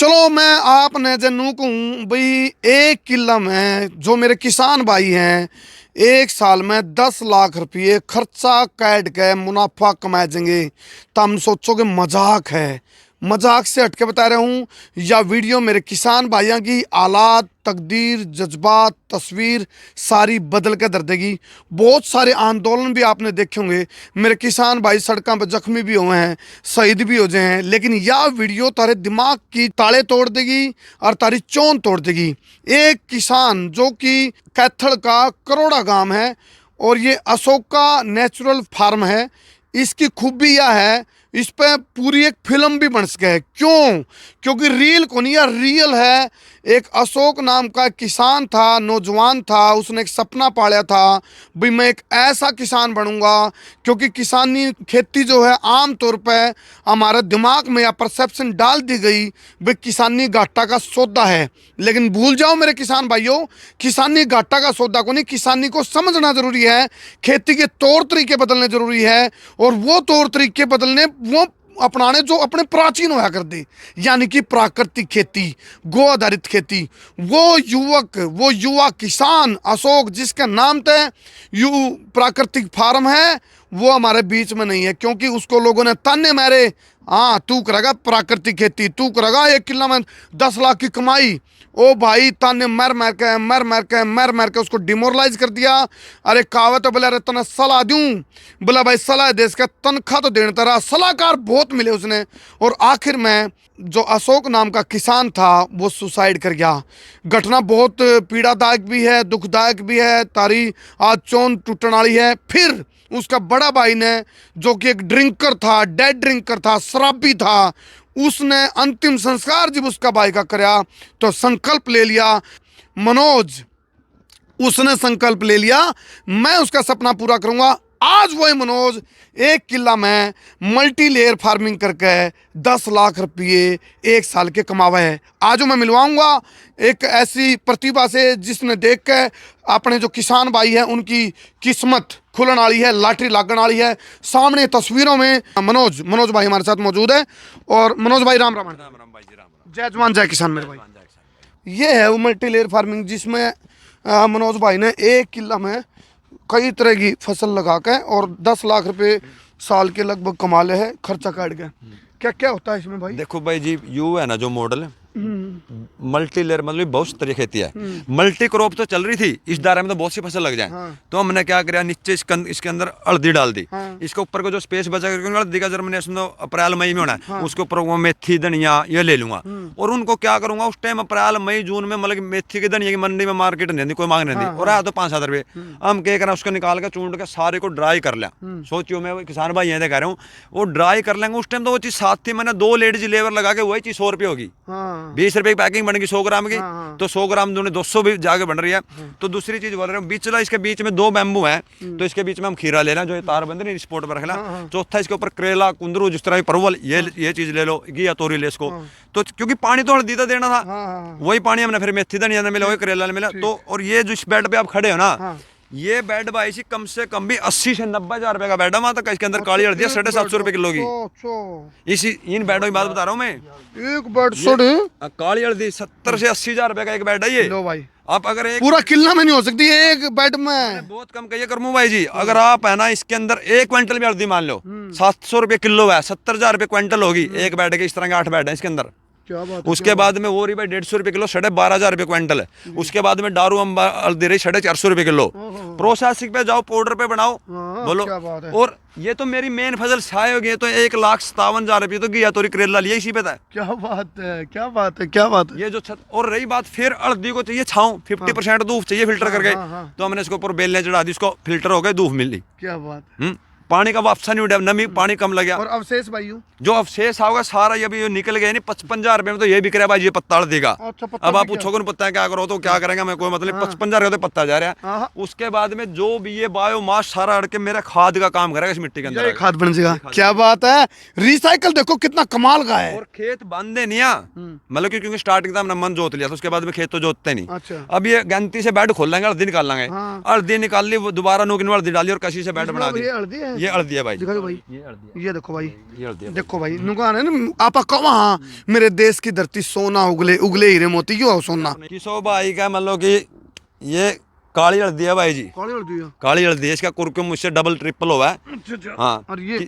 चलो मैं आपने जनू कहूँ भाई, 1 किला में जो मेरे किसान भाई हैं 1 साल में 10 लाख रुपये खर्चा कैट के मुनाफा कमा देंगे। तो हम सोचो कि मजाक है। मजाक से हटके बता रहा हूँ, या वीडियो मेरे किसान भाइयों की हालात, तकदीर, जज्बात, तस्वीर सारी बदल के दर देगी। बहुत सारे आंदोलन भी आपने देखे होंगे, मेरे किसान भाई सड़कों पर जख्मी भी हुए हैं, शहीद भी हो गए हैं, लेकिन यह वीडियो तारे दिमाग की ताले तोड़ देगी और तारी चौन तोड़ देगी। एक किसान जो कि कैथल का करोड़ा गांव है और ये अशोका नेचुरल फार्म है, इसकी खूबी यह है इस पे पूरी एक फिल्म भी बन सके। क्यों? क्योंकि रील को नहीं, रियल है। एक अशोक नाम का किसान था, नौजवान था, उसने एक सपना पाला था भाई मैं एक ऐसा किसान बनूंगा। क्योंकि किसानी खेती जो है आम तौर पे हमारे दिमाग में या परसेप्शन डाल दी गई भाई किसानी घाटा का सौदा है, लेकिन भूल जाओ मेरे किसान भाइयों, किसानी घाटा का सौदा को नहीं, किसानी को समझना जरूरी है। खेती के तौर तरीके बदलने जरूरी है और वो तौर तरीके बदलने, वो अपनाने जो अपने प्राचीन होया कर दे, यानी कि प्राकृतिक खेती, गो आधारित खेती। वो युवा किसान अशोक जिसका नाम तय प्राकृतिक फार्म है, वो हमारे बीच में नहीं है। क्योंकि उसको लोगों ने ताने मारे, हाँ तू करेगा प्राकृतिक खेती, तू करेगा 1 किला में 10 लाख की कमाई। ओ भाई ताने मर के उसको डिमोरलाइज कर दिया। अरे कहावत बोला रे तना सलाह दूं, बोला भाई सलाह दे, इसका तनख्वाह तो देने तरह सलाहकार बहुत मिले उसने। और आखिर में जो अशोक नाम का किसान था वो सुसाइड कर गया। घटना बहुत पीड़ादायक भी है, दुखदायक भी है, तारी आज चौन टूटने वाली है। फिर उसका बड़ा भाई ने, जो कि एक ड्रिंकर था, डेड ड्रिंकर था, शराबी था, उसने अंतिम संस्कार जब उसका भाई का कराया तो संकल्प ले लिया मनोज, उसने संकल्प ले लिया मैं उसका सपना पूरा करूंगा। आज वही मनोज 1 किला में मल्टी लेयर फार्मिंग करके 10 लाख रुपये 1 साल के कमावा है। आज मैं मिलवाऊंगा एक ऐसी प्रतिभा से जिसने देख के अपने जो किसान भाई हैं उनकी किस्मत खुलने वाली है, लॉटरी लागण वाली है। सामने तस्वीरों में मनोज भाई हमारे साथ मौजूद है। और मनोज भाई राम राम राम राम भाई जी, राम राम। जय जवान जय किसान मेरे भाई। जय किसान। ये है वो मल्टी लेयर फार्मिंग जिसमें मनोज भाई ने 1 किला में कई तरह की फसल लगा के और 10 लाख रुपए साल के लगभग कमा ले है, खर्चा काट के। क्या क्या होता है इसमें भाई? देखो भाई जी, यू है ना जो मॉडल मल्टी लेयर, मतलब बहुत तरह खेती है। मल्टी क्रॉप तो चल रही थी, इस दायरे में तो बहुत सी फसल लग जाए। तो हमने क्या किया, नीचे इसके अंदर हल्दी डाल दी। इसके ऊपर को जो स्पेस बचा करके हल्दी का जर्मिनेशन तो अप्रैल मई में होना है, उसके ऊपर वो मेथी धनिया ये ले लूंगा। और उनको क्या करूंगा, उस टाइम अप्रैल मई जून में मतलब मेथी की धनिया की मंडी में मार्केट नहीं थी, कोई मांग नहीं थी, और आया तो 5-7 रुपये। हम क्या करें, उसको निकाल के चूंड के सारे को ड्राई कर लिया। सोचियो मैं किसान भाई यहाँ कह रहा हूँ, वो ड्राई कर लेंगे। उस टाइम तो वो चीज साथ थी, मैंने 2 लेडीज लेबर लगा के वही चीज 100 रुपये होगी। 20 रुपए की पैकिंग बनेगी 100 ग्राम की। तो 100 ग्राम दूने 200 भी जाके बन रही है। तो दूसरी चीज बोल रहे हैं, बीचला इसके बीच में 2 बैम्बू है, तो इसके बीच में हम खीरा ले लें, जो ये तार बंद नहीं स्पोर्ट पर रखना। चौथा इसके ऊपर करेला, कुंदरू, जिस तरह परवल, ये चीज ले लो, घिया तोरी ले इसको। तो क्योंकि पानी तो हल्दी देना था, वही पानी हमने फिर मेथी धनिया ने मिला, वही करेला ने मिला। तो और ये जो इस बेड पे आप खड़े हो ना, ये बेड भाई सी कम से कम भी 80 से 90 हजार रुपए का बेड है। वहां तक इसके अंदर काली हल्दी 750 रुपए किलो की। इसी इन बेडों की बात बता रहा हूँ मैं। एक बेड काली हल्दी 70 से 80 हजार रुपए का एक बेड है ये। लो भाई, आप अगर एक पूरा किला में नहीं हो सकती एक बेड में। बहुत कम कहिए करमू भाई जी, अगर आप है ना इसके अंदर 1 क्विंटल भी हल्दी मान लो, 700 रुपए किलो है, 70,000 रुपए क्विंटल होगी एक बेड के। इस तरह के 8 बेड है इसके अंदर। क्या बात उसके बाद में वो रही भाई 150 रुपए किलो, 12,500 रुपए क्विंटल है। उसके बाद में दारू अम्बा हल्दी रही 450 रुपए किलो। प्रोसेसिंग पे जाओ, पाउडर पे बनाओ, बोलो। और ये तो मेरी मेन फसल छाए होगी, तो 1,57,000 रुपये तो घिया तोरी करेला लिया इसी पे था। क्या बात है, क्या बात है, क्या बात है। ये जो और रही बात, फिर हल्दी को चाहिए छाऊं, 50% धूप चाहिए फिल्टर करके। तो हमने इसके ऊपर बेलने चढ़ा दी, उसको फिल्टर हो गए, धूप मिल ली। क्या बात। पानी का वापसा नहीं उड़ा, नमी पानी कम लग गया। और अवशेष भाई जो अवशेष होगा सारा ये भी निकल गया। नहीं 55,000 रुपए में तो ये बिक रहा है भाई, ये पत्ता देगा। अच्छा, अब आप पूछोगे ना पत्ता क्या करो, तो क्या करेंगे, मैं कोई मतलब 55,000 का पत्ता जा रहा है। उसके बाद में जो भी ये बायोमास सारा अड़ के मेरा खाद का काम करेगा इस मिट्टी के अंदर, खाद बन जाएगा। क्या बात है, रिसाइकल देखो कितना कमाल का है। और खेत बांधे नहीं, मतलब क्योंकि स्टार्टिंग हमने मन जोत लिया था, उसके बाद में खेत तो जोतते नहीं। अच्छा। अब ये गंती से बेड खोल लेंगे, हल्दी निकाल लेंगे, हल्दी निकाल ली, दोबारा नूक हल्दी डाली और कसी से बेड बना दी। ये हल्दी है भाई जी। दिखाओ भाई, ये हल्दी है, ये देखो भाई, ये हल्दी है। देखो भाई, नुकसान है ना आप कहा मेरे देश की धरती सोना उगले उगले हीरे मोती क्यों हो सोना। किसो भाई का मतलब कि ये काली हल्दी है भाई जी, काली हल्दी है। काली हल्दी है। इसका कुरकुम मुझसे डबल ट्रिपल हुआ है। अच्छा अच्छा। हाँ, और ये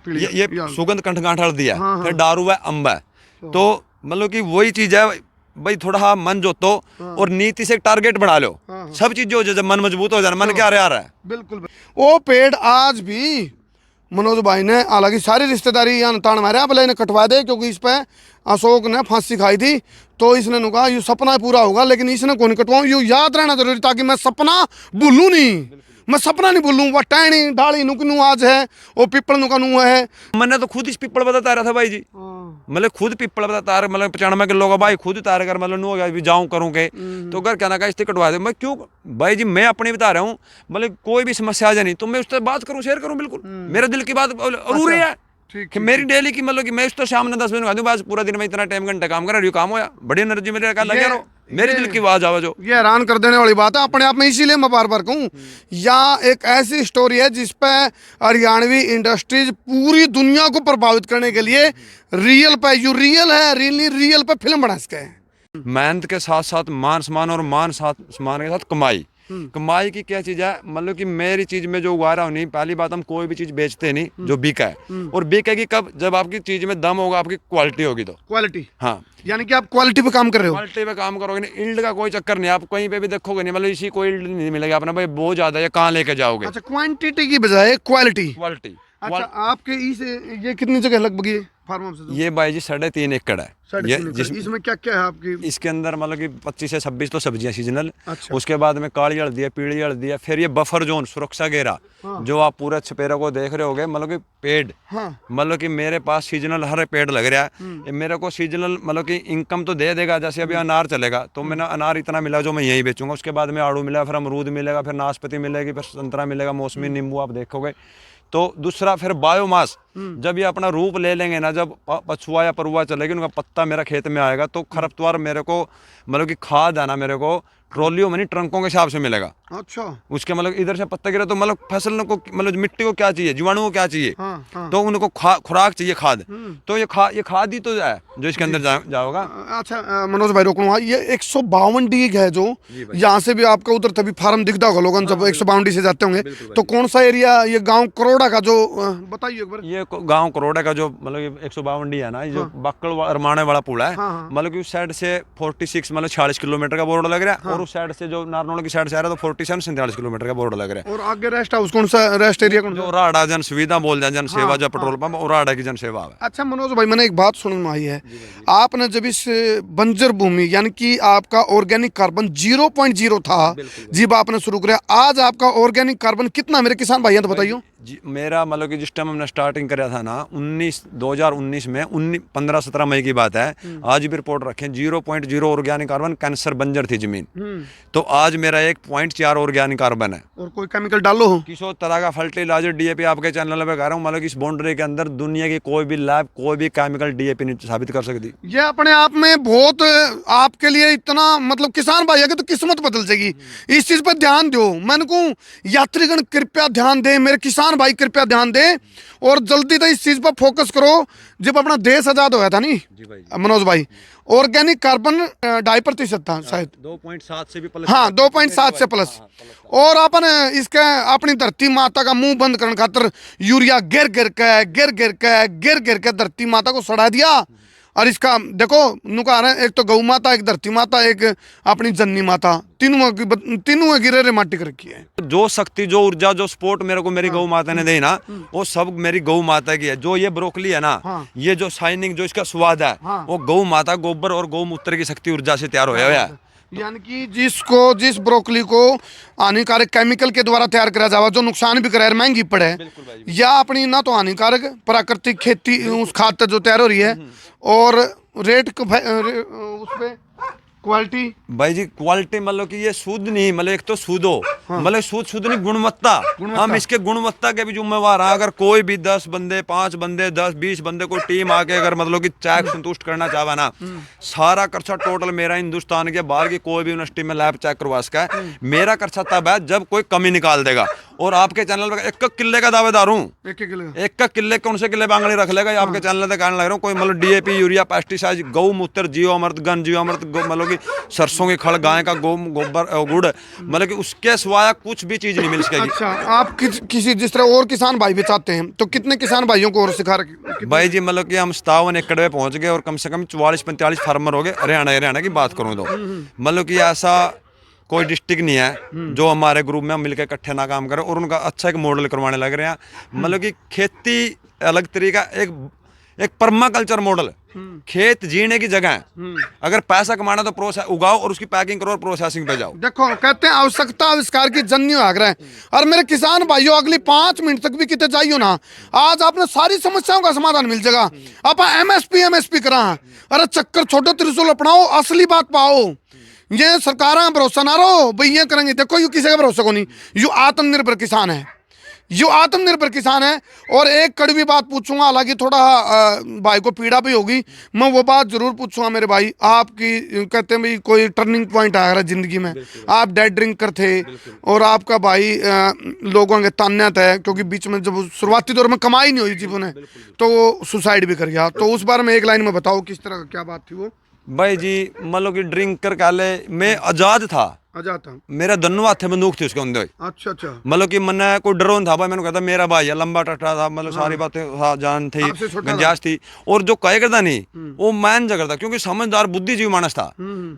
पीली ये सुगंध कंठगांठ हल्दी है। हाँ, फिर हाँ। दारू है, अम्ब है। तो मतलब कि वही चीज है भाई, थोड़ा हाँ मन जोतो और नीति से एक टारगेट बना लो। हाँ। सब चीज हो जाए, जब मन मजबूत हो जाए, मन क्या आ रहा है। बिल्कुल वो पेड़ आज भी मनोज भाई ने, हालांकि सारी रिश्तेदारी यहाँ तान मारे आप ने कटवा दे, क्योंकि इस पे अशोक ने फांसी खाई थी। तो इसने नु कहा ये सपना पूरा होगा, लेकिन इसने कौन कटवाऊं, ये याद रहना जरूरी, ताकि मैं सपना भूलूं नहीं, मैं सपना नहीं भूलूं। वह टहनी ढाली नुकनू आज है, वो पिपल नुकनू है। मैंने तो खुद इस पिपल बताता रहा था भाई जी, मतलब खुद पिपल बताता रहा, मतलब 95 किलो का भाई खुद उतार कर मतलब नु हो गया भी जाऊं करूं के। तो घर क्या ना कहा इससे कटवा दे। मैं क्यों भाई जी, मैं अपनी बता रहा हूँ, मतलब कोई भी समस्या आ जाए नहीं तो मैं उससे बात करूं, शेयर करूं, बिल्कुल मेरे दिल की बात अरूरी है। ठीक कि मेरी डेली की मतलब कि मैं तो शाम ने 10 बजे दूं, बस पूरा दिन में इतना टाइम घंटा काम कर रहा हूं, काम होया बड़ी एनर्जी मेरे का लगे रहो, मेरे दिल की आवाज आवे जो। ये हैरान कर देने वाली बात है अपने आप में, इसीलिए मैं बार बार कहूँ या एक ऐसी स्टोरी है जिस पे हरियाणवी इंडस्ट्रीज पूरी दुनिया को प्रभावित करने के लिए रियल पे, यू रियल है, रियल पे फिल्म बना सके हैं। मेहनत के साथ साथ मान सम्मान, और मान सम्मान के साथ कमाई। कमाई की क्या चीज है, मतलब कि मेरी चीज में जो उगा रहा हूँ नहीं, पहली बात हम कोई भी चीज बेचते नहीं जो बिका है, और बिकेगी कब, जब आपकी चीज में दम होगा, आपकी क्वालिटी होगी तो। क्वालिटी, हाँ, यानी कि आप क्वालिटी पे काम कर रहे हो। क्वालिटी पे काम करोगे नहीं, इल्ड का कोई चक्कर नहीं, आप कहीं पे भी देखोगे नहीं, मतलब इसी कोई इल्ड नहीं मिलेगा अपना भाई, बहुत ज्यादा ये कहाँ लेके जाओगे। अच्छा, क्वांटिटी की बजाय क्वालिटी। क्वालिटी। अच्छा, आपके इस ये कितनी जगह लगभग ये फार्म हाउस है? ये भाई जी 3.5 एकड़ है। ये इसमें क्या क्या है आपकी? इसके अंदर मतलब कि 25 से 26 तो सब्जियां सीजनल। अच्छा। उसके बाद में काली हल्दी है, पीली हल्दी है, फिर ये बफर जोन सुरक्षा घेरा, जो आप पूरा छपेरा को देख रहे होगे, मतलब कि पेड़, मतलब कि मेरे पास सीजनल हर पेड़ लग रहा है। ये मेरे को सीजनल मतलब कि इनकम तो दे देगा, जैसे अभी अनार चलेगा तो मैंने अनार इतना मिला जो मैं यही बेचूंगा, उसके बाद में आड़ू मिला, फिर अमरूद मिलेगा, फिर नाशपाती मिलेगी, फिर संतरा मिलेगा, मौसमी नींबू आप देखोगे। तो दूसरा फिर बायोमास, जब ये अपना रूप ले लेंगे ना, जब पछुआ या परुआ चलेगी, उनका पत्ता मेरा खेत में आएगा, तो खरपतवार मेरे को मतलब कि खाद है ना, मेरे को ट्रॉलियों में नहीं ट्रंकों के हिसाब से मिलेगा। अच्छा। उसके मतलब इधर से पत्ता गिरा तो मतलब फसल को, मतलब मिट्टी को क्या चाहिए, जीवाणु को क्या चाहिए, तो उनको खुराक चाहिए, खाद। तो ये खाद ही तो है जो इसके अंदर जाओगा। अच्छा मनोज भाई रोक लूंगा, ये 152 डीग है जो यहाँ से भी आपका उधर तभी फार्म दिखता होगा लोगों जब 152 से जाते होंगे, तो कौन सा एरिया ये गांव करोड़ा का जो बताइए एक बार। ये गांव करोड़ा का जो मतलब 152 है ना, जो बक्कल अरमाने वाला पुल है, मतलब कि उस साइड से 46 मतलब 46 किलोमीटर का बोर्ड लग रहा है, और उस साइड से जो नारनौल की साइड से आ रहा है तो 47 47 किलोमीटर का बोर्ड लग रहा है। और आगे रेस्ट हाउस कौन सा, रेस्ट एरिया कौन सा? जो राड़ा जन सुविधा बोल जाए, जन सेवा, जो पेट्रोल पंप और राड़ा की जन सेवा है। अच्छा मनोज भाई, मैंने एक बात सुनने में आई है, आपने जब इस बंजर भूमि यानी कि आपका ऑर्गेनिक कार्बन 0.0 था जब आपने शुरू किया, आज आपका ऑर्गेनिक कार्बन कितना, मेरे किसान भाइयों तो बताइए। मेरा मतलब कि जिस टाइम हमने स्टार्टिंग कराया था ना 2019 में 15-17 मई की बात है, आज भी रिपोर्ट रखें 0.0 ऑर्गेनिक कार्बन, कैंसर बंजर थी जमीन, तो आज मेरा 1.4 ऑर्गेनिक कार्बन है। और कोई केमिकल डालो हो? किसी तरह का फर्टिलाइजर डीएपी आपके चैनल पे कह रहा हूँ, मतलब कि इस बाउंड्री के अंदर दुनिया की कोई भी लैब कोई भी केमिकल डीएपी नहीं साबित कर सकती। ये अपने आप में बहुत आपके लिए इतना मतलब किसान भाई है कि तो किस्मत बदल जाएगी। इस चीज पर ध्यान दो, मैंने कहूँ यात्रीगण कृपया ध्यान दें, मेरे किसान भाई कृपया ध्यान दें, और जल्दी से इस चीज पर फोकस करो। जब अपना देश आजाद होया था नहीं मनोज भाई, ऑर्गेनिक कार्बन 2.5% था शायद, 2.7 से भी प्लस। हाँ 2.7 से प्लस। और अपन इसके अपनी धरती माता का मुंह बंद करने खातर यूरिया गिर गिर के धरती माता को सड़ा दिया। और इसका देखो नुका रहे, एक तो गौ माता, एक धरती माता, एक अपनी जननी माता, तीनों गिरे रे माटी कर रखी है। जो शक्ति, जो ऊर्जा, जो सपोर्ट मेरे को मेरी गौ माता ने दी ना, वो सब मेरी गौ माता की है। जो ये ब्रोकली है ना, ये जो शाइनिंग, जो इसका स्वाद है, वो गौ माता गोबर और गौमूत्र की शक्ति ऊर्जा से तैयार होया है। यानी कि जिस ब्रोकली को हानिकारक केमिकल के द्वारा तैयार करा जावा, जो नुकसान भी करे, महंगी पड़े, या अपनी ना तो हानिकारक प्राकृतिक खेती उस खाद जो तैयार हो रही है, और रेट उस पे क्वालिटी भाई जी, क्वालिटी मतलब कि ये शुद्ध नहीं, मतलब एक तो शुद्ध हो, मतलब शुद्ध नहीं, गुणवत्ता। हम इसके गुणवत्ता के भी जिम्मेवार हैं। अगर कोई भी 10 बंदे, 5 बंदे, 10-20 बंदे कोई टीम आके अगर मतलब कि चेक संतुष्ट करना चाहे ना, सारा खर्चा टोटल मेरा, हिंदुस्तान के बाहर की कोई भी यूनिवर्सिटी में लैब चेक करवा सका है, मेरा खर्चा तब है जब कोई कमी निकाल देगा। और आपके चैनल पे एक किले का दावेदार हूँ, एक किले एक किले कौन से किले बांगड़ी रख लेगा, आपके चैनल पे कहने लग रहा हूँ। कोई मतलब डीएपी, यूरिया, पेस्टिसाइड, गौमूत्र, जीवामृत, घन जीवामृत, मतलब कि सरसों की खड़, गाय का गोबर, गुड़, मतलब कि उसके सिवाय कुछ भी चीज नहीं मिल सकेगी। अच्छा, आप किसी जिस तरह और किसान भाई भी चाहते हैं तो कितने किसान भाइयों को और सिखा रखे? भाई जी मतलब कि हम 57 एकड़ पे पहुंच गए और कम से कम 44-45 फार्मर हो गए। हरियाणा की बात करूं तो मतलब कि ऐसा कोई डिस्ट्रिक्ट नहीं है जो हमारे ग्रुप में हम मिलकर इकट्ठे ना काम करें और उनका अच्छा एक मॉडल करवाने लग रहे हैं। मतलब कि खेती अलग तरीका, एक पर्माकल्चर मॉडल, खेत जीने की जगह है। अगर पैसा कमाना तो प्रोसेस उगाओ और उसकी पैकिंग करो और प्रोसेसिंग पे जाओ। देखो, कहते हैं आवश्यकता आविष्कार की जन्य आग्रह। और मेरे किसान भाइयों, अगली 5 मिनट तक भी कितने चाहिए ना, आज आपने सारी समस्याओं का समाधान मिल जाएगा। आप एमएसपी करा, अरे चक्कर छोटो, त्रिशूल अपनाओ, असली बात पाओ। ये सरकार भरोसा ना रहो भाई ये करेंगे, देखो यू किसी का भरोसा को नहीं, यू आत्मनिर्भर किसान है, यू आत्मनिर्भर किसान है। और एक कड़वी बात पूछूंगा, हालांकि थोड़ा भाई को पीड़ा भी होगी, मैं वो बात जरूर पूछूंगा। मेरे भाई, आपकी कहते हैं भाई कोई टर्निंग पॉइंट आया जिंदगी में, आप डेड ड्रिंकर थे और आपका भाई लोगों के तान्या थे, क्योंकि बीच में जब शुरुआती दौर में कमाई नहीं हुई जीवन ने तो वो सुसाइड भी कर गया। तो उस बारे में एक लाइन में बताओ किस तरह क्या बात थी वो? भाई जी मतलब कि ड्रिंकर काले मैं आजाद था, आजाद था, मेरा दोनों हाथ में बंदूक थी उसके अंदर। अच्छा अच्छा, मतलब कि मैंने कोई डरोन था भाई, मैंने कहता मेरा भाई है, लंबा टट्टा था, मतलब सारी बातें जान थी, आपसे छोटा गंजाश थी। और जो कहे करता नहीं वो मैन जगह था, क्योंकि समझदार बुद्धिजीवी मानस था।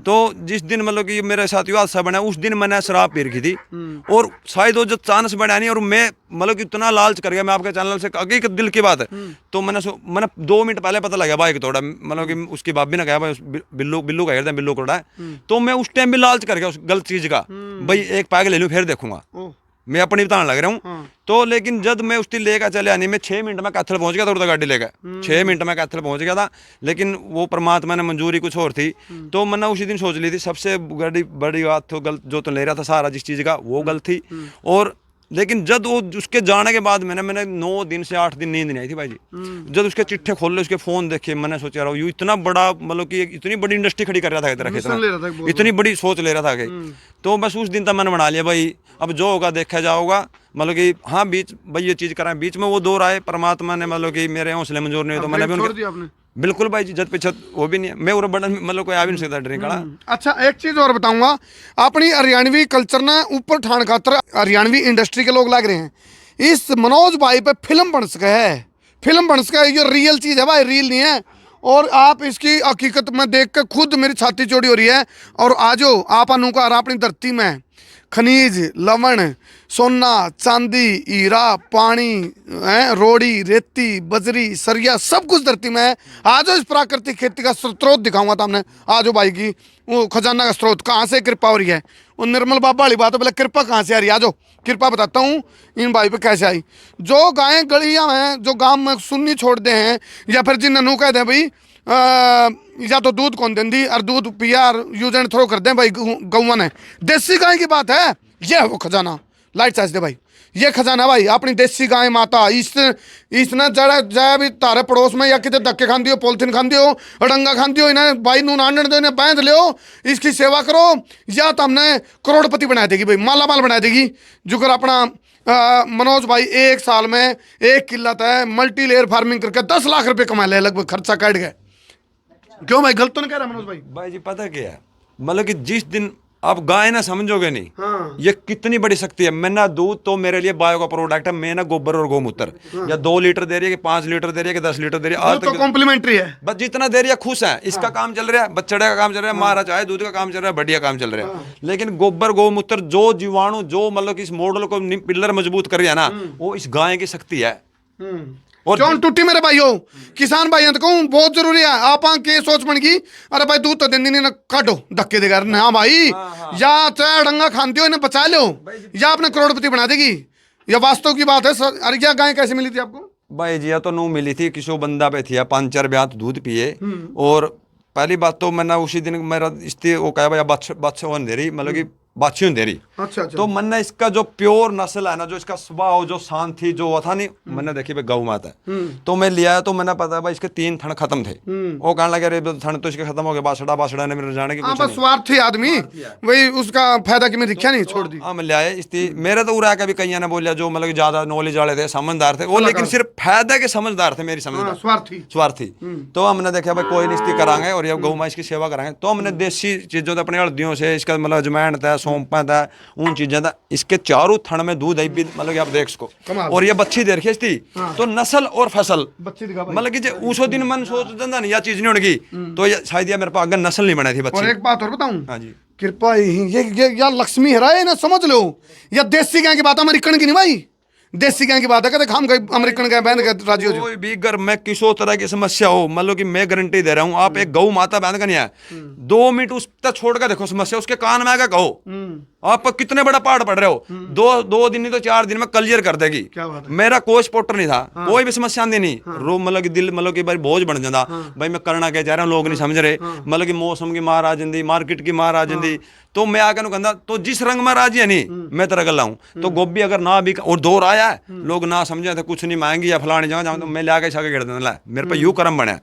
तो जिस दिन मतलब कि मेरे साथ हादसा बना, उस दिन मैंने शराब पी रखी थी और शायद वो जो चांस बना नहीं, और मैं मतलब कि इतना लालच कर गया। मैं आपके चैनल से हकीकत दिल की बात है, तो मैंने 2 मिनट पहले पता लगा भाई तोड़ा, मतलब कि उसकी भाभी ने कहा भाई बिल्लू का कहते हैं, बिल्लू कोड़ा है। तो मैं उस टाइम भी लालच कर गया उस गलत चीज का, भाई एक पैग ले लूं फिर देखूंगा, मैं अपनी बताने लग रहा हूँ। तो लेकिन जब मैं उसकी लेकर चले आनी, मैं 6 मिनट में कैथल पहुंच गया था, गाड़ी लेकर 6 मिनट में कैथल पहुंच गया था। लेकिन वो परमात्मा ने मंजूरी कुछ और थी, तो मैंने उसी दिन सोच ली थी सबसे बड़ी बात तो गलत जो तो ले रहा था सारा जिस चीज़ का, वो गलत थी। और लेकिन जब वो उसके जाने के बाद मैंने 9 दिन से 8 दिन नींद नहीं आई थी भाई जी। जब उसके चिट्ठे खोले, उसके फोन देखे, मैंने सोचा रहा हूँ इतना बड़ा मतलब कि इतनी बड़ी इंडस्ट्री खड़ी कर रहा था इतना, इतनी बड़ी सोच ले रहा था कि। तो बस उस दिन तक मैंने बना लिया भाई अब जो होगा देखा जाओगा। मतलब कि हाँ बीच भाई ये चीज़ कराएं, बीच में वो दौर आए, परमात्मा ने मतलब कि मेरे हौसले मंजूर नहीं हुए तो मैंने भी उनके बिल्कुल भाई जी जद पिछत वो भी नहीं है, मैं और बड़ा मतलब कोई आ भी नहीं सकता ड्रिंक कड़ा। अच्छा, एक चीज और बताऊंगा, अपनी हरियाणवी कल्चर ने ऊपर ठान खातर हरियाणवी इंडस्ट्री के लोग लग रहे हैं, इस मनोज भाई पे फिल्म बन सके है, फिल्म बन सके, ये रियल चीज है भाई, रियल नहीं है। और आप इसकी हकीकत में देख के खुद मेरी छाती चौड़ी हो रही है। और आजो आप अनूका अपनी धरती में खनिज, लवण, सोना, चांदी, हीरा, पानी, रोड़ी, रेती, बजरी, सरिया, सब कुछ धरती में है। आज इस प्राकृतिक खेती का स्रोत दिखाऊंगा था हमने, आज भाई की वो खजाना का स्रोत कहाँ से कृपा हो रही है। वो निर्मल बाबा वाली बात है, बोले कृपा कहाँ से आ रही है, आज कृपा बताता हूँ इन भाई पे कैसे आई। जो गायें गलियाँ हैं, जो गांव में सुन्नी छोड़ते हैं, या फिर जिन ननू कहते हैं भाई या तो दूध कौन देंदी और दूध पिया और यूज एंड थ्रो कर दें भाई गौवा ने, देसी गाय की बात है। ये है वो खजाना, लाइट चार्ज दे भाई, ये खजाना भाई अपनी देसी गाय माता। इसने जड़ा जाया भी तारे पड़ोस में या कितने धक्के खाती हो, पॉलिथीन खाती हो, अडंगा खाती हो, इन्हें भाई नून आंडन दो, इन्हें बांध लो, इसकी सेवा करो, या तो हमने करोड़पति बना देगी भाई, माला माल बना देगी। जुकर अपना मनोज भाई 1 साल में 1 किला तय मल्टी लेयर फार्मिंग करके 10 लाख रुपए कमा ले, लगभग खर्चा काट गए। क्यों भाई, गलत तो नहीं कह रहा मनोज भाई? भाई जी पता क्या है, मतलब कि जिस दिन आप गाय ना समझोगे नहीं, हाँ। ये कितनी बड़ी शक्ति है। मैं ना दूध तो मेरे लिए बायो का प्रोडक्ट है, मैं ना गोबर और गोमूत्र, या 2 लीटर दे रही है कि 5 लीटर दे रही है कि 10 लीटर दे रही है, आज तो कॉम्प्लीमेंट्री है, बस जितना दे रही है खुश है। इसका काम चल रहा है, बच्चड़े का काम चल रहा है, मारा चाहे दूध का काम चल रहा है, बढ़िया काम चल रहा है। लेकिन गोबर गोमूत्र जो जीवाणु जो मतलब कि इस मॉडल को पिलर मजबूत कर रही है ना, वो इस गाय की शक्ति है। और क्यों टूटी मेरे भाइयों, किसान भाइयों तो कहूँ बहुत जरूरी है। आप के सोच बन गई, अरे भाई दूध तो दिन ना काटो धक्के देगा, हाँ भाई, या चाहे डंगा खानती हो इन्हें बचा लो, या आपने करोड़पति बना देगी, या वास्तव की बात है। अरे क्या गाय कैसे मिली थी आपको? भाई जी या तो नू मिली थी, किसी बंदा पे थी, 5-4 ब्याह दूध पिए। और पहली बात तो मैंने उसी दिन मेरा इसलिए वो कहा भाई बादशाह दे रही, मतलब कि बादशाह दे रही, अच्छा अच्छा। तो मैंने इसका जो प्योर नस्ल है ना, जो इसका स्वभाव जो शांत थी जो वो था नहीं, मैंने देखी भाई गौ माता तो मैं लिया, तो मैंने पता भाई इसके 3 थन खत्म थे। वो कहने लगे अरे थन तो इसके खत्म हो गए, बासड़ा बासड़ा ने मेरे जाने की हाँ कुछ बस स्वार्थी आदमी, वही उसका फायदा कि मैं दिखा नहीं छोड़ दी। हाँ मैं लिया इसकी, मेरे तो उड़ा के भी कई ने बोलिया जो मतलब ज्यादा नॉलेज वाले थे, समझदार थे वो, लेकिन सिर्फ फायदा के समझदार थे, मेरी समझदार स्वार्थी। तो हमने देखा भाई कोई नहीं कराएंगे और ये गौ माँ इसकी सेवा कराएंगे। तो हमने देसी चीजों से अपनी हल्दियों से इसका मतलब अजमैन था, सौंपा था, उन चीजें था, इसके चारों थन में दूध आई भी, मतलब कि आप देख इसको, और ये बच्ची दे रखी थी। तो नस्ल और फसल मतलब कि उस दिन मन सोच देता नहीं, यह चीज नहीं उड़गी, तो ये शायद मेरे पास अगर नस्ल नहीं बना थी बच्ची। और एक बात और बताऊं, हाँ जी, कृपा ये या लक्ष्मी है रहा है ना, समझ लो, या देसी गाय की बात, अमेरिकन की नहीं भाई, देसी गाय की बात है। कहते हम अमेरिकन गाय बहन के राजी हो जाओ। कोई भी घर में किसी तरह की समस्या हो, मतलब कि मैं गारंटी दे रहा हूँ, आप एक गौ माता बहन का नहीं है, 2 मिनट उस तक छोड़ कर देखो समस्या, उसके कान में आएगा कहो, आप कितने बड़ा पहाड़ पड़ रहे हो, 2 दिन नहीं तो 4 दिन में क्लियर कर देगी। मेरा कोई स्पॉटर नहीं था, कोई भी समस्या आती नहीं, रो मतलब कि दिल मतलब कि भाई बोझ बन जाता, भाई मैं करना क्या चाह रहा हूँ, लोग नहीं समझ रहे, मतलब कि मौसम की मार आ जाती, मार्केट की मार आ जाती, तो मैं आकर कहता तो जिस रंग में राजी है नहीं मैं तेरा गला हूँ। तो गोभी अगर ना भी और दौर आया है, लोग ना समझे थे कुछ नहीं मांगी या फलाने जगह जाऊँ, तो मैं लाके छाके गिर देना, मेरे पे यू कर्म बना।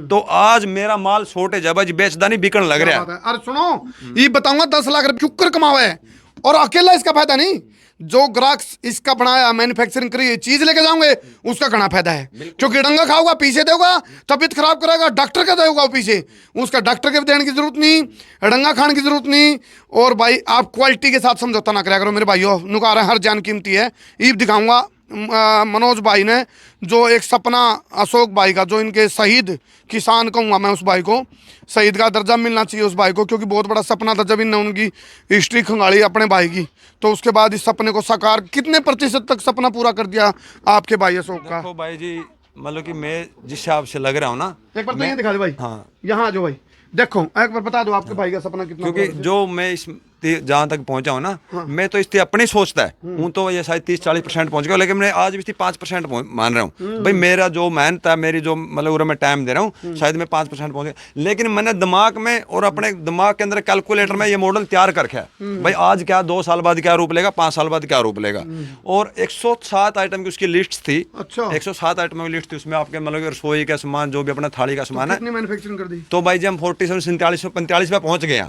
तो आज मेरा माल शॉर्टेज है भाई, बेचदा नहीं बिकन लग रहा है। अरे सुनो, ये बताऊंगा 10 लाख रुपए चुक्कर कमावे है, और अकेला इसका फायदा नहीं, जो ग्राहक इसका बनाया मैन्युफैक्चरिंग करी चीज लेके जाओगे उसका घना फायदा है, क्योंकि डंगा खाओगा पीछे देगा, तबीयत खराब करेगा डॉक्टर का देगा पीछे, उसका डॉक्टर के देने की जरूरत नहीं, डंगा खाने की जरूरत नहीं। और भाई आप क्वालिटी के साथ समझौता ना करा करो मेरे भाइयों, नुका रहे हर जान कीमती है। ईब दिखाऊंगा मनोज भाई ने जो एक सपना अशोक भाई का, जो इनके शहीद किसान कहूँगा मैं उस भाई को, शहीद का दर्जा मिलना चाहिए उस भाई को, क्योंकि बहुत बड़ा सपना था जब इनने उनकी हिस्ट्री खंगाली अपने भाई की, तो उसके बाद इस सपने को साकार कितने प्रतिशत तक सपना पूरा कर दिया आपके भाई अशोक का। देखो भाई जी, मतलब कि मैं जिस हिसाब से लग रहा हूँ ना, एक बार तो ये दिखा दे भाई, हाँ यहाँ जो भाई देखो एक बार बता दो आपके भाई का सपना कितना, क्योंकि जो मैं इस जहाँ तक पहुंचा हूँ ना, मैं तो इसकी अपनी सोचता है हूँ, तो ये शायद 30-40% पहुंच गया, लेकिन मैं आज भी इसकी 5% मान रहा हूँ। भाई मेरा जो मेहनत है, मेरी जो मतलब मैं टाइम दे रहा हूँ, शायद मैं 5% पहुंच गया, लेकिन मैंने दिमाग में और अपने दिमाग के अंदर कैलकुलेटर में ये मॉडल तैयार कर रखा है भाई, आज क्या 2 साल बाद क्या रूप लेगा, 5 साल बाद क्या रूप लेगा। और 107 आइटम की उसकी लिस्ट थी। अच्छा, 107 आइटम की लिस्ट थी, उसमें आपके मतलब रसोई का सामान, जो भी अपना थाली का सामान है, मैन्युफैक्चरिंग कर दी। तो भाई जी हम 47-47 पे पहुंच गए।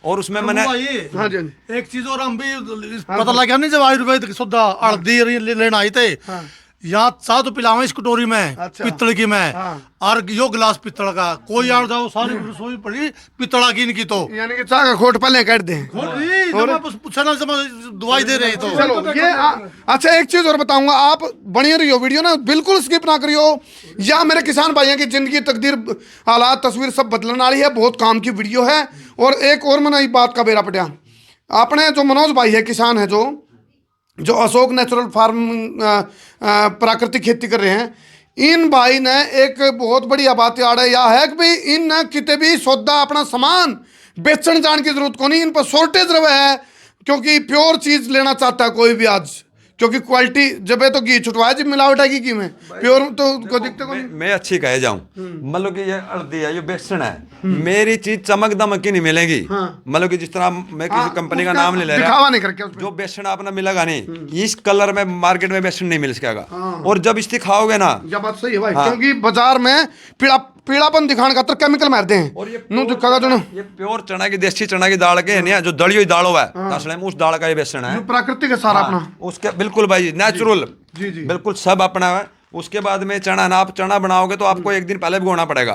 और उसमें मैंने हाँ जी एक चीज और हम भी पता लगा नहीं, जब आयुर्वेद शुद्ध हल्दी लेने आए थे, यहाँ चाह तो पिलावे इस कटोरी में, पित्तल की में, और यो गिलास पित्तल का, कोई और जाओ सारी रसोई पड़ी पित्तला की इनकी, तो यानी कि चाह का खोट पहले काट दे, पूछना दवाई दे रहे तो चलो ये अच्छा एक चीज और बताऊंगा, आप बनी रहियो वीडियो ना, बिल्कुल स्किप ना करियो, या मेरे किसान भाइयों की जिंदगी तकदीर हालात तस्वीर सब बदलने वाली है, बहुत काम की वीडियो है। और एक और मैंने बात का बेरा पटिया, आपने जो मनोज भाई है किसान है, जो अशोक नेचुरल फार्म प्राकृतिक खेती कर रहे हैं, इन भाई ने एक बहुत बढ़िया बात याद है, यह है कि भाई इन कितने भी सौदा अपना सामान बेचने जाने की जरूरत को नहीं, इन पर शॉर्टेज रहे है, क्योंकि प्योर चीज लेना चाहता है कोई भी आज, क्योंकि क्वालिटी जब है तो घी छुटवाया जी मिलावट है की में प्योर तो कोई दिक्कत को नहीं। मैं अच्छी कहे जाऊं, मतलब कि ये हल्दी है, ये बेसन है, मेरी चीज चमक दमक की नहीं मिलेगी। मतलब कि जिस तरह मैं किसी कंपनी का नाम नहीं ले रहा, नहीं करके जो बेसन आपने मिलेगा नहीं, इस कलर में मार्केट में बेसन नहीं मिल सकेगा। और जब इसकी खाओगे ना, यह बात सही है भाई, क्योंकि बाजार में पीड़ापन दिखाने का तो केमिकल मारते हैं। और ये प्योर चना की, देसी चना की दाल के नहीं, जो दली हुई दाल हुआ है उस दाल का ये बेसन है, प्राकृतिक है सारा अपना, उसके बिल्कुल भाई नेचुरल, बिल्कुल सब अपना है। उसके बाद में चना ना, आप चना बनाओगे तो आपको एक दिन पहले भिगोना पड़ेगा,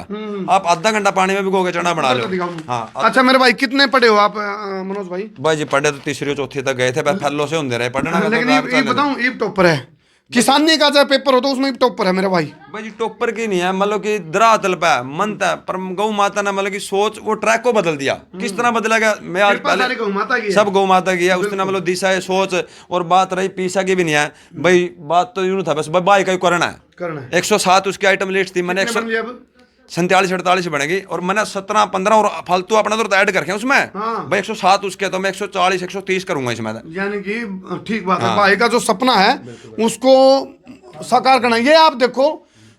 आप आधा घंटा पानी में भिगोगे चना बना लो। हाँ अच्छा मेरे भाई कितने पढ़े हो आप मनोज भाई? भाई जी पढ़े तो 3री 4थी तक गए थे, फैलो से होते रहे पढ़ना। लेकिन ये बताऊं, ये टॉपर है किसानी का चाहे पेपर हो तो उसमें टॉपर है मेरे भाई। भाई जी टॉपर की नहीं है, मतलब कि धरातल पे मन है, पर गौ माता ने मतलब कि सोच वो ट्रैक को बदल दिया। किस तरह बदला गया, मैं आज पहले सब गौ माता की है, उसने मतलब दिशा है सोच। और बात रही पीसा की भी नहीं है भाई, बात तो यूं था बस भाई का करना है। 107 उसकी आइटम लिस्ट थी, मैंने 47-48 बनेगी, और मैंने 17-15 और फालतू अपना तो ऐड करके उसमें भाई 107 उसके, तो मैं 140-130 करूंगा इसमें। यानी कि ठीक बात है, भाई का जो सपना है उसको साकार करना। ये आप देखो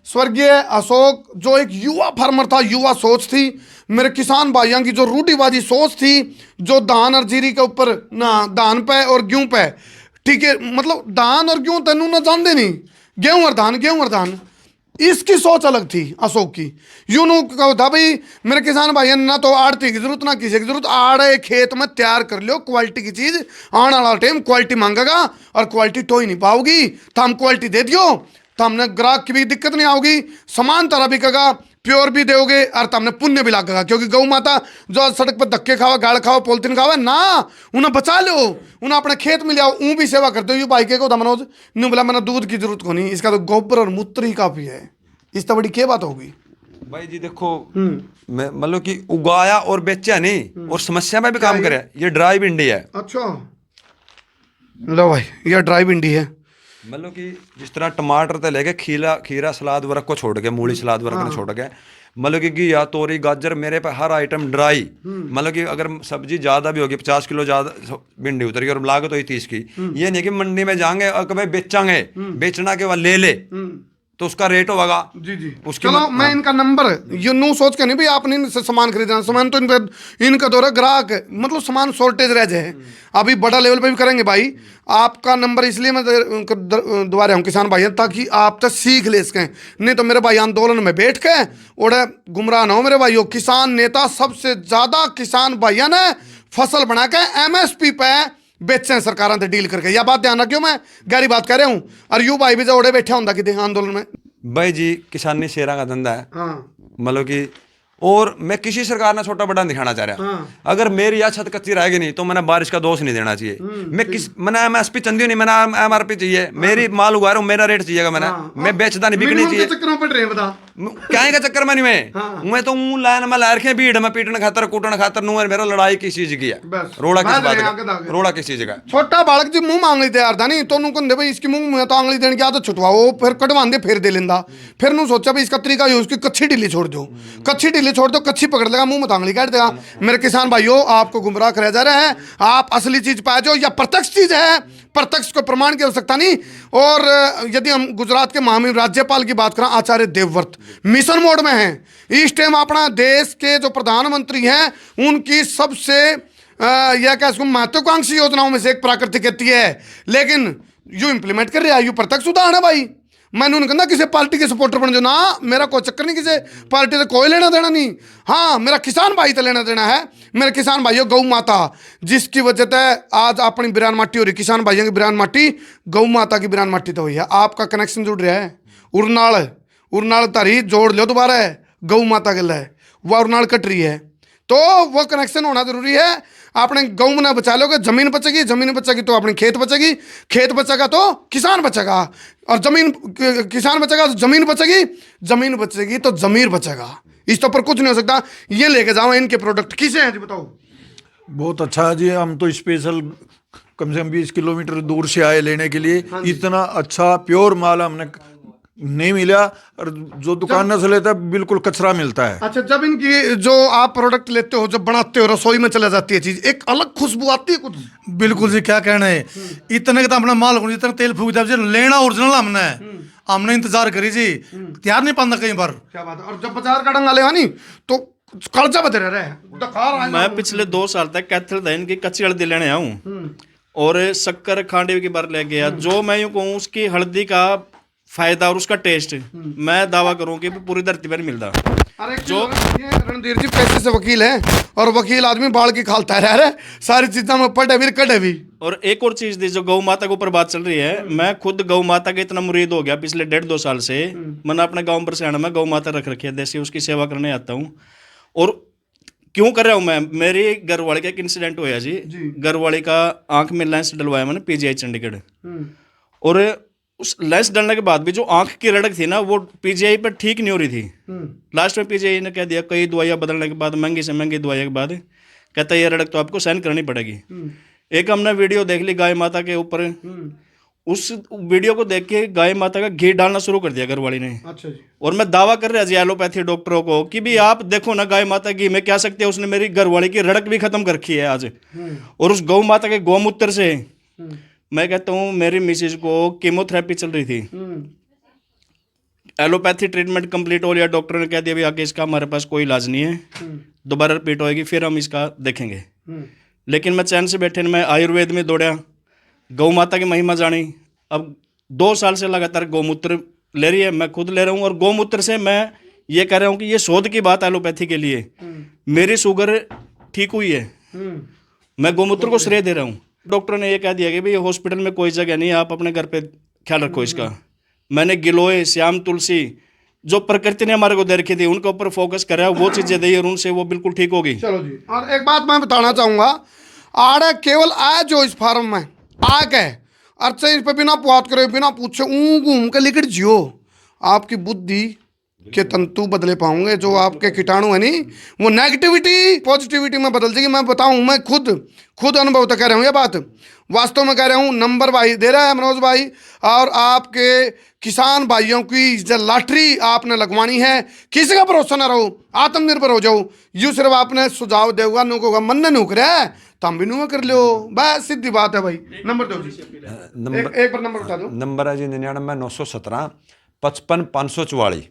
स्वर्गीय अशोक जो एक युवा फार्मर था, युवा सोच थी, मेरे किसान भाइयों की जो रूढ़िवादी सोच थी, जो धान और जीरी के ऊपर ना धान पे और गेहूं पे, ठीक है, मतलब धान और गेहूं तेनू ना जानते नहीं, गेहूं और धान, गेहूं और धान, इसकी सोच अलग थी अशोक की। यूं नु कहो था भाई मेरे किसान भाई ना तो आड़ती की जरूरत ना किसी की जरूरत, आड़े खेत में तैयार कर लो क्वालिटी की चीज, आने वाला टाइम क्वालिटी मांगेगा और क्वालिटी तो ही नहीं पाओगी, तो हम क्वालिटी दे दियो, तो हमने ग्राहक की भी दिक्कत नहीं आओगी, समान तरह बिकेगा, प्योर भी दोगे और तमने पुण्य भी लागेगा, क्योंकि गौ माता जो सड़क पर धक्के खावा, गाड़ खावा, पॉलिथीन खावा ना, उन्हें बचा लो, उन्हें अपने खेत में ले आओ, ऊँ भी सेवा करते हो। यू भाई के को मनोज न्यू बोला मैंने दूध की जरूरत को नहीं, इसका तो गोबर और मूत्र ही काफी है, इस तो बड़ी क्या बात होगी भाई जी। देखो मैं मतलब कि उगाया और बेचा नहीं और समस्या में भी काम करे, ये ड्राई भिंडी है। अच्छा लो भाई ये ड्राई भिंडी है, मतलब कि जिस तरह टमाटर से लेके खीरा सलाद वर्क को छोड़ के, मूली सलाद वर्क को छोड़ के, मतलब कि घिया, तोरी, गाजर, मेरे पे हर आइटम ड्राई। मतलब कि अगर सब्जी ज्यादा भी होगी, 50 किलो ज्यादा भिंडी उतरेगी और लागत तो 30 की, ये नहीं कि मंडी में जाएंगे और कभी बेचांगे, बेचना के बाद ले ले तो उसका रेट होगा जी जी उसके चलो मैं इनका नंबर ये नू सोच के नहीं भाई आपने इनसे सामान खरीदना, सामान तो इनका दौरा ग्राहक मतलब सामान शॉर्टेज रह जाए, अभी बड़ा लेवल पे भी करेंगे भाई। आपका नंबर इसलिए मैं दोबारा हूँ किसान भाई ताकि आप तक सीख ले सकें, नहीं तो मेरे भाई आंदोलन में बैठ के और गुमराह ना हो मेरे भाइयों। किसान नेता सबसे ज्यादा किसान भाइयों ने फसल बना के MSP पे बेचें सरकारों से डील करके, यह बात ध्यान रखियो, मैं गहरी बात कर रहा हूँ। और यू भाई भी जो ओढ़े बैठे होंगे कि आंदोलन में भाई जी, किसानी शेरा का धंधा है। हाँ मतलब कि और मैं किसी सरकार ने छोटा बड़ा दिखाना चाह रहा, अगर मेरी यह छत कच्ची रहेगी नहीं तो मैंने बारिश का दोष नहीं देना चाहिए। मैंने MSP चंदी नहीं, मैंने MRP चाहिए, मेरी माल उगा रहा हूँ, मेरा रेट चाहिएगा, मैं बेचता नहीं, बिकनी चाहिए। चक्करों पड़ रहे हैं बता क्या का चक्कर में नहीं, मैं तो लाइन में ला रखे भीड़ में पीटने खातर कूटने खातर नू मेरा लड़ाई किस चीज की है, रोड़ा किस बात का, रोड़ा किस चीज का। छोटा बालक जी मुंह मांग ली तैयार था नहीं तो नु कहंदे भाई इसकी मुंह में तो आंगली देने की आदत छुटवाओ, फिर कटवा दे फिर दे लेंदा, फिर नु सोचा भाई इसका तरीका यूज की कच्ची ढीली छोड़ दो, कच्ची ढीली छोड़ दो, कच्ची पकड़ लेगा, मुंह में आंगली काट देगा। मेरे किसान भाइयों आपको गुमराह कराया जा रहा है, आप असली चीज पाए जो या प्रत्यक्ष चीज है, प्रत्यक्ष को प्रमाण की आवश्यकता नहीं। और यदि हम गुजरात के महामहिम राज्यपाल की बात करें आचार्य देवव्रत मिशन मोड में हैं इस टाइम, अपना देश के जो प्रधानमंत्री हैं उनकी सबसे यह क्या इसको महत्वाकांक्षी योजनाओं में से एक प्राकृतिक खेती है, लेकिन यू इंप्लीमेंट कर रहा है, यू प्रत्यक्ष उदाहरण है भाई। मैंने उन्हें कहना किसी पार्टी के सपोर्टर बन जो ना, मेरा कोई चक्कर नहीं, किसी पार्टी से कोई लेना देना नहीं, हाँ मेरा किसान भाई से लेना देना है। मेरे किसान भाइयों गौ माता जिसकी वजह से आज अपनी बिरान माटी हो रही, किसान भाइयों की बिरान माटी गौ माता की बिरान माटी तो हुई है, आपका कनेक्शन जुड़ रहा है, उरनाल तरी जोड़ लो दोबारा है गौ माता के लिए, वह उरनाल कट रही है तो वो कनेक्शन होना जरूरी है। आपने गौ ना बचा लोगे जमीन बचेगी, जमीन बचेगी तो अपनी खेत बचेगी, खेत बचेगा तो किसान बचेगा, और जमीन किसान बचेगा तो जमीन बचेगी, जमीन बचेगी तो जमीर बचेगा, इस तो पर कुछ नहीं हो सकता। ये लेके जाओ इनके प्रोडक्ट किसे हैं जी बताओ। बहुत अच्छा है जी, हम तो स्पेशल कम से कम 20 किलोमीटर दूर से आए लेने के लिए, इतना अच्छा प्योर माल हमने नहीं मिला, और जो दुकान से लेता है बिल्कुल कचरा मिलता है। अच्छा जब इनकी जो आप प्रोडक्ट लेते हो, जब बनाते हो, रसोई में चला जाती है चीज, एक अलग खुशबू आती है कुछ। बिल्कुल जी, क्या कहना है, इतने का तो अपना माल को जितना तेल फूक दिया लेना ओरिजिनल हमने इंतजार करी जी, तैयार नहीं पाता कई बार। क्या बात है, और जब बाजार का डंगा ले नहीं तो कर्जा बते रह रहे हैं। मैं पिछले 2 साल तक कैथल दहन की कच्ची हल्दी लेने आया हूँ और शक्कर खांडे की बार ले गया, जो मैं यूँ कहूँ उसकी हल्दी का फायदा और उसका टेस्ट मैं दावा करूं कि पूरी धरती पर मिलता। अरे जो ये रणधीर जी पैसे से वकील हैं और वकील आदमी बाल की खालता रह रहा है, सारी चीजें में पढ़े भी कटे भी। और एक और चीज थी जो गौ माता के ऊपर बात चल रही है, मैं खुद गौ माता का इतना मुरीद हो गया पिछले 1.5-2 साल से। मैंने अपने गाँव बरसाना में गौ माता रख रखी है, देसी उसकी सेवा करने आता हूँ। और क्यों कर रहा हूँ मैं, मेरी घरवाली का एक इंसिडेंट हुआ जी, घरवाली का आंख में लेंस डलवाया मैंने PGI चंडीगढ़, और उस लेंस डालने के बाद भी जो आंख की रड़क थी ना वो PGI पर ठीक नहीं हो रही थी। लास्ट में PGI ने कह दिया, कई दवाइयाँ बदलने के बाद, महंगी से महंगी दवाइयों के बाद, कहता है ये रड़क तो आपको सहन करनी पड़ेगी। एक हमने वीडियो देख ली गाय माता के ऊपर, उस वीडियो को देख के गाय माता का घी डालना शुरू कर दिया घरवाली ने। अच्छा जी। और मैं दावा कर रहा जी एलोपैथी डॉक्टरों को कि भी आप देखो ना गाय माता घी में क्या सकते हैं, उसने मेरी घरवाली की रड़क भी खत्म कर रखी है आज। और उस गौ माता के गौमूत्र से मैं कहता हूँ, मेरी मिसेज को कीमोथेरेपी चल रही थी, एलोपैथी ट्रीटमेंट कंप्लीट हो लिया, डॉक्टर ने कह दिया भाई आगे इसका हमारे पास कोई इलाज नहीं है, दोबारा रिपीट होएगी, फिर हम इसका देखेंगे। लेकिन मैं चैन से बैठे मैं आयुर्वेद में दौड़ा, गौ माता की महिमा जानी। अब 2 साल से लगातार गौमूत्र ले रही है, मैं खुद ले रहा हूँ, और गौमूत्र से मैं ये कह रहा हूँ कि ये शोध की बात एलोपैथी के लिए, मेरी शुगर ठीक हुई है, मैं गौमूत्र को श्रेय दे रहा हूँ। डॉक्टर ने ये कह दिया कि भाई हॉस्पिटल में कोई जगह नहीं है, आप अपने घर पे ख्याल रखो इसका। मैंने गिलोय, श्याम तुलसी, जो प्रकृति ने हमारे को दे रखी थी, उनके ऊपर फोकस करा, वो चीजें दी और उनसे वो बिल्कुल ठीक होगी। चलो जी। और एक बात मैं बताना चाहूंगा, आड़े केवल आए जो इस फार्म में आ गए, अच्छा इस पे बिना बात करे, बिना पूछे घूम के लिखट जियो, आपकी बुद्धि के तंतु बदले पाऊंगे। जो आपके कीटाणु है नहीं, वो नेगेटिविटी पॉजिटिविटी में बदल जाएगी। मैं बताऊं, मैं खुद अनुभव तो कह रहा हूँ, ये बात वास्तव में कह रहा हूँ। नंबर भाई दे रहा है मनोज भाई, और आपके किसान भाइयों की जो लॉटरी आपने लगवानी है, किसी का भरोसा ना रहो, आत्मनिर्भर हो जाओ। यूँ सिर्फ आपने सुझाव देगा, नुक होगा, मन ने नुक रहा है तो हम भी नुआ कर लो, बस सीधी बात है भाई। नंबर दो जी, एक बार नंबर बता दो। नंबर है जी 99 917 55 544।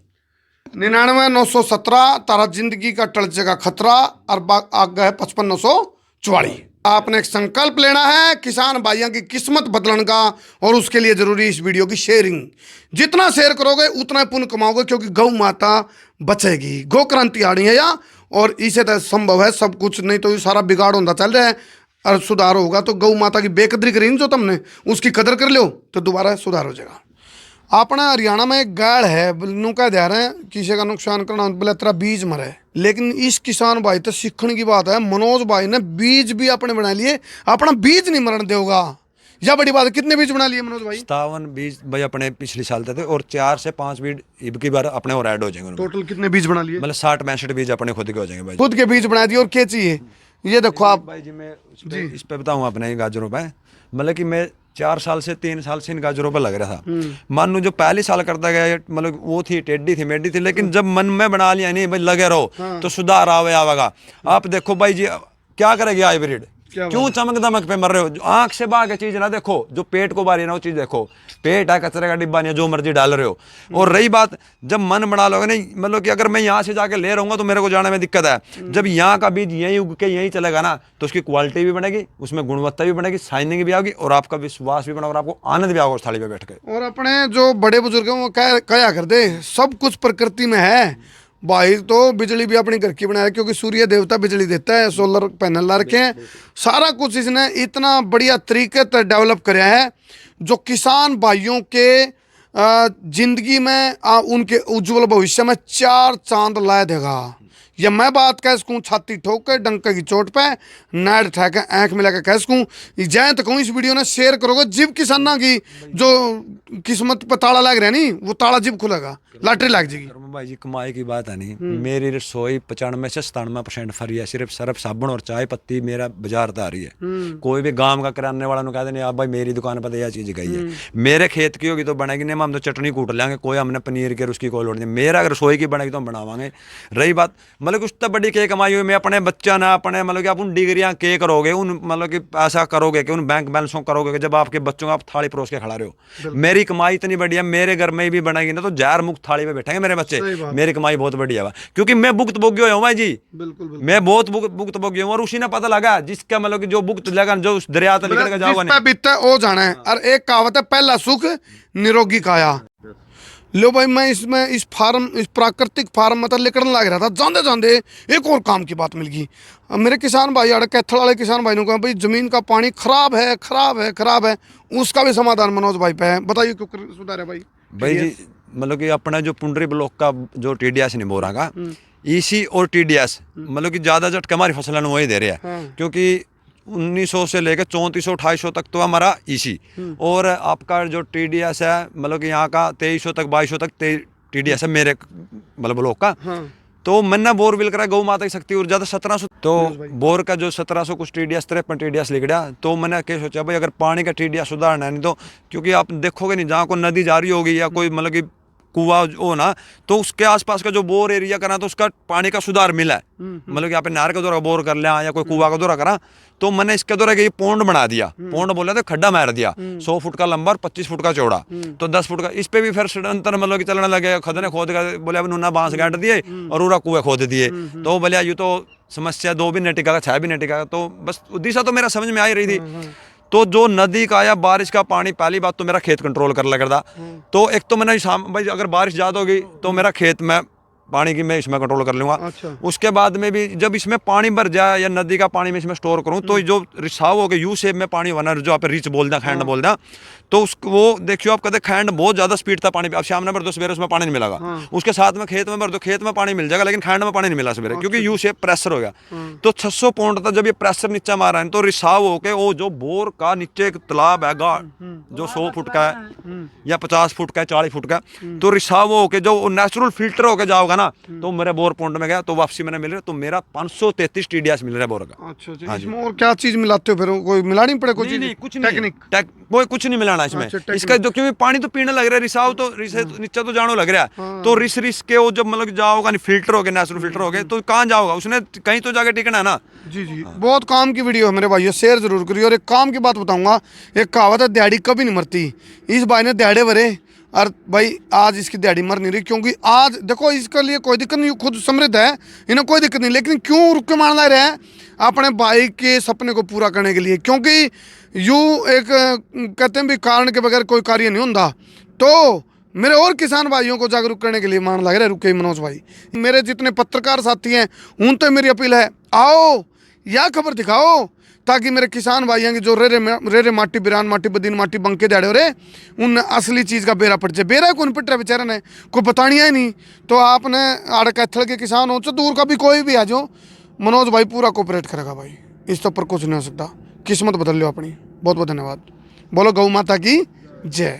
99 917, तारा जिंदगी का टल जाएगा खतरा, और आगे है 55 944। आपने एक संकल्प लेना है किसान भाइयों की किस्मत बदलने का, और उसके लिए जरूरी इस वीडियो की शेयरिंग। जितना शेयर करोगे उतना पुण्य कमाओगे, क्योंकि गौ माता बचेगी। गौ क्रांति आनी है या, और इसे तो संभव है सब कुछ, नहीं तो ये सारा बिगाड़ होता चल रहा है। और सुधार होगा तो गौ माता की बेकदरी करी जो तुमने, उसकी कदर कर लो तो दोबारा सुधार हो जाएगा। अपना हरियाणा में एक गाड़ है, नू कह दे रहे हैं किसी का नुकसान करना, बोले तेरा बीज मरे। लेकिन इस किसान भाई तो सीखने की बात है, मनोज भाई ने बीज भी अपने बना लिए, अपना बीज नहीं मरण देगा, यह बड़ी बात है। कितने बीज बना लिए मनोज भाई? 57 बीज भाई अपने पिछले साल थे, और 4 से 5 बीज इब की बार अपने और ऐड हो जाएंगे। टोटल कितने बीज बना लिए? मतलब 60-65 बीज अपने खुद के हो जाएंगे भाई। खुद के बीज बना दिए। और क्या चाहिए, ये देखो आप भाई जी, मैं इस पे बताऊँ अपने गाजरों पे, मतलब कि मैं 4 साल से 3 साल से इन गाजरों पर लग रहा था। मान लो जो पहले साल करता गया, मतलब वो थी टेढ़ी थी, मेढ़ी थी, लेकिन जब मन में बना लिया नहीं भाई लगे रहो तो सुधार आवेगा। आप देखो भाई जी, क्या करेगी हाइब्रिड, क्यों चमक दमक पे मर रहे हो? आंख से बाहर की चीज ना देखो, जो पेट को बारी ना वो चीज देखो। पेट है कचरे का डिब्बा नहीं, जो मर्जी डाल रहे हो। और रही बात, जब मन बना लोगे नहीं, मतलब कि अगर मैं यहाँ से जाके ले रहूंगा तो मेरे को जाने में दिक्कत है। जब यहाँ का बीज यहीं उग के यहीं चलेगा ना, तो उसकी क्वालिटी भी बढ़ेगी, उसमें गुणवत्ता भी बढ़ेगी, शाइनिंग भी आएगी, और आपका विश्वास भी बनेगा, और आपको आनंद भी आएगा उस थाली पे बैठ के। और अपने जो बड़े बुजुर्ग हैं वो क्या कर दे, सब कुछ प्रकृति में है भाई। तो बिजली भी अपनी घर की बना है, क्योंकि सूर्य देवता बिजली देता है, सोलर पैनल ला रखे हैं, सारा कुछ इसने इतना बढ़िया तरीके से डेवलप कराया है, जो किसान भाइयों के जिंदगी में उनके उज्जवल भविष्य में 4 चांद ला देगा। या मैं बात कह सकूँ छाती ठोक के, डंके की चोट पे नाड़ ठा के आँख मिला के कह सकूँ, जय तो कहूँ इस वीडियो ने शेयर करोगे, जीव किसाना की जो किस्मत पे ताला लग रहा है नहीं, वो ताला जीव खुलेगा, लॉटरी लग जाएगी। भाई जी कमाई की बात है नहीं, मेरी रसोई 95 से 97% फ्री है। सिर्फ सर्फ साबुन और चाय पत्ती मेरा बाजार आ रही है। कोई भी गांव का किराने वाला कह देने आप भाई मेरी दुकान पर यह चीज गई है, मेरे खेत की होगी तो बनेगी नहीं, हम तो चटनी कूट लेंगे, कोई हमने पनीर के उसकी कोई लोड़ नहीं। मेरा अगर रसोई की बनेगी तो हम बनावांगे। रही बात मतलब कुछ तो बड़ी के कमाई हुई, मैं अपने बच्चा ना अपने मतलब कि आप उन डिग्रियां के करोगे, उन मतलब कि ऐसा करोगे कि उन बैंक बैलेंसों करोगे कि जब आपके बच्चों को आप थाली परोस के खड़ा रहे हो। मेरी कमाई इतनी बढ़िया, मेरे घर में भी बनाएगी ना तो जहर मुक्त थाली पे बैठेंगे मेरे बच्चे। मेरी कमाई बहुत बढ़िया है, क्योंकि मैं भुक्त भोग्य हूँ भाई जी। बिल्कुल मैं बहुत भुक्त भोग्य हूँ, और उसी ने पता लगा जिसका मतलब कि जो भुक्त लगा, जो उस दरिया तक निकल के जाओगे नहीं बीतता वो जाना है। और एक कहावत है, पहला सुख निरोगी काया। लो भाई, मैं इस प्राकृतिक फार्म मतलब लेकर लग रहा था, जांदे जांदे एक और काम की बात मिल गई। मेरे किसान भाई आड़े कैथल वाले किसान भाई ने कहा भाई जमीन का पानी खराब है, उसका भी समाधान मनोज भाई पे है, बताइए क्यों सुधार है भाई? भाई जी मतलब कि अपना जो पुंडरी ब्लॉक का जो टीडीएस नहीं बोरा का, ईसी और टीडीएस मतलब कि ज्यादा झटका हमारी फसल में वही दे रहे हैं, क्योंकि 1900 से लेकर 3400 2800 तक तो हमारा ईसी, और आपका जो टीडीएस है मतलब कि यहाँ का 2300 तक 2200 तक टीडीएस है मेरे मतलब ब्लॉक का। तो मैंने बोरवेल करा गौ माता की शक्ति ऊर्जा था 1700, तो बोर का जो 1700 कुछ टीडीएस 53 टीडीएस लिख गया। तो मैंने क्या सोचा भाई अगर पानी का टीडीएस सुधारना है, नहीं तो क्योंकि आप देखोगे नहीं जहाँ को नदी जा रही होगी या कोई मतलब कि कुआ हो ना, तो उसके आसपास का जो बोर एरिया करा तो उसका पानी का सुधार मिला है। मतलब यहाँ पे नहर के द्वारा बोर कर लिया या कोई कुआ का द्वारा करा, तो मैंने इसके द्वारा ये पोंड बना दिया। पोंड बोला तो खड्डा मार दिया, 100 फुट का लंबा और 25 फुट का चौड़ा, तो 10 फुट का। इस पे भी फिर सडंतर मतलब कि चलने लगे, खदने खोद कर बोले अब नूना बांस गांठ दिए और पूरा कुएं खोद दिए। तो बोले यूँ तो समस्या 2 भी नहीं टिका, 6 भी नहीं टिका। तो बस दिशा तो मेरा समझ में आ ही रही थी। तो जो नदी का या बारिश का पानी, पहली बात तो मेरा खेत कंट्रोल कर लगा था। तो एक तो मैंने भाई अगर बारिश ज़्यादा होगी तो मेरा खेत में पानी की मैं इसमें कंट्रोल कर लूँगा। अच्छा। उसके बाद में भी जब इसमें पानी भर जाए या नदी का पानी में इसमें स्टोर करूँ, तो जो रिसाव हो गया यू शेप में पानी बना, जो आप रिच बोल दें, खैंड बोल दें, तो वो देखियो आप कहते खैंड बहुत ज़्यादा स्पीड था पानी पे। अब शाम में भर दो, सवेरे उसमें पानी नहीं मिलेगा। उसके साथ में खेत में भर दो, खेत में पानी मिल जाएगा, लेकिन खैंड में पानी नहीं मिला सवेरे, क्योंकि यू शेप प्रेशर हो गया। तो 600 पौंड था जब ये प्रेशर नीचे मारा है, तो रिसाव होके वो जो बोर का नीचे एक तालाब है जो 100 फुट का है या 50 फुट का है, 40 फुट का, तो रिसाव होके जो नेचुरल फिल्टर होके जाओगा ना, तो मेरे बोर पौंड में गया, तो वापसी मैंने मिल रहा, तो मेरा 533 TDS मिल रहा है बोर का। अच्छा, इसमें और क्या चीज मिलाते हो फिर? कोई मिला नहीं पड़े? कोई नहीं, कुछ नहीं, टेक्निक वो कुछ नहीं मिलाना इसमें। इसका जो क्योंकि पानी तो पीने लग रहा है, रिसाव तो नीचे तो जानो लग रहा है, तो रिस के वो जब मतलब जाओगा नहीं, फिल्टर हो गए, नेचुरल फिल्टर हो गए, तो कहाँ जाओगा, उसने कहीं तो जाके टिकना है ना। जी। बहुत काम की वीडियो है मेरे भाइयों, शेयर जरूर करिए। और एक काम की बात बताऊंगा, एक कहावत है, दिहाड़ी कभी नहीं मरती। इस भाई ने दिहाड़े भरे और भाई आज इसकी दिहाड़ी मर नहीं रही, क्योंकि आज देखो इसके लिए कोई दिक्कत नहीं, खुद समृद्ध है, इन्हें कोई दिक्कत नहीं, लेकिन क्यों रुक के मान ला रहे हैं अपने भाई के सपने को पूरा करने के लिए, क्योंकि यूँ एक कहते हैं भी कारण के बगैर कोई कार्य नहीं होता। तो मेरे और किसान भाइयों को जागरूक करने के लिए मान लग रहा है रुके मनोज भाई। मेरे जितने पत्रकार साथी हैं उन तो मेरी अपील है, आओ या खबर दिखाओ, ताकि मेरे किसान भाई हैं कि जो रेरे माटी, बिरान माटी, बदीन माटी, बंके दाड़े हो रहे, उन असली चीज़ का बेरा पड़ जाए। बेरा कौन पिट रहा बेचारा ने, कोई बतानिया ही नहीं। तो आपने आड़ कैथल के किसान हो, चाहे दूर का भी कोई भी आ जाओ, मनोज भाई पूरा कोऑपरेट करेगा भाई, इस तो पर कुछ नहीं हो सकता। किस्मत बदल लो अपनी। बहुत बहुत धन्यवाद। बोलो गौ माता की जय।